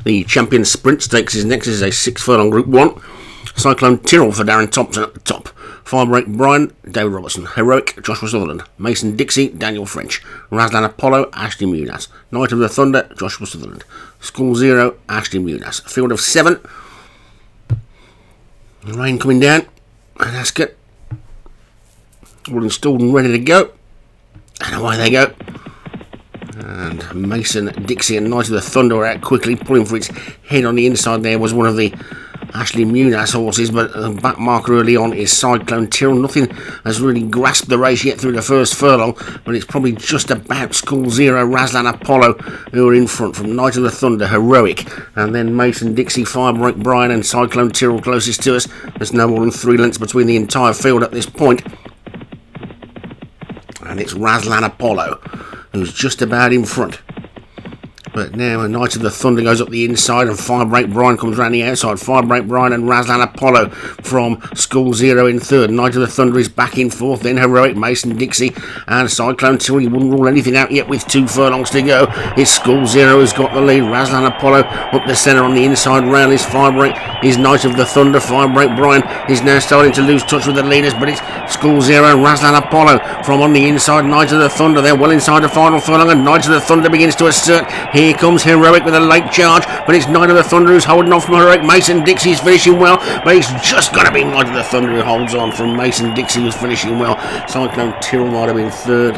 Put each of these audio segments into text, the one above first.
The Champion Sprint Stakes is next. This is a 6 furlong Group 1. Cyclone Tyrrell for Darren Thompson at the top. Firebreak Brian, David Robertson. Heroic, Joshua Sutherland. Mason Dixie, Daniel French. Razlan Apollo, Ashley Muniz. Knight of the Thunder, Joshua Sutherland. School Zero, Ashley Muniz. Field of 7. The rain coming down. And Ascot. All installed and ready to go. And away they go. And Mason Dixie and Knight of the Thunder are out quickly, pulling for its head on the inside. There was one of the Ashley Muniz horses, but the back marker early on is Cyclone Tyrrell. Nothing has really grasped the race yet through the first furlong, but it's probably just about School Zero, Razlan Apollo, who are in front from Knight of the Thunder, Heroic, and then Mason Dixie, Firebreak Brian and Cyclone Tyrrell closest to us. There's no more than 3 lengths between the entire field at this point. And it's Razlan Apollo who's just about in front. But now Knight of the Thunder goes up the inside and Firebreak Brian comes round the outside. Firebreak Brian and Razlan Apollo from School Zero in third. Knight of the Thunder is back in fourth. Then Heroic, Mason Dixie and Cyclone Tyrrell. You wouldn't rule anything out yet with 2 furlongs to go. It's School Zero who's got the lead. Razlan Apollo up the centre on the inside rail is Firebreak. Is Knight of the Thunder. Firebreak Brian is now starting to lose touch with the leaders, but it's School Zero and Razlan Apollo from on the inside. Knight of the Thunder. They're well inside the final furlong and Knight of the Thunder begins to assert. Here comes Heroic with a late charge, but it's Knight of the Thunder who's holding on from Heroic. Mason Dixie's finishing well, but it's just going to be Knight of the Thunder who holds on from Mason Dixie, who's finishing well. Cyclone Tyrrell might have been third.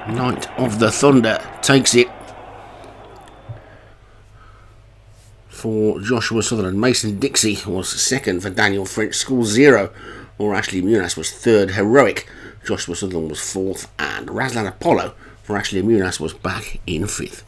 And Knight of the Thunder takes it for Joshua Sutherland. Mason Dixie was second for Daniel French. School Zero or Ashley Muniz was third. Heroic, Joshua Sutherland was fourth, and Razlan Apollo for Ashley Muniz was back in fifth.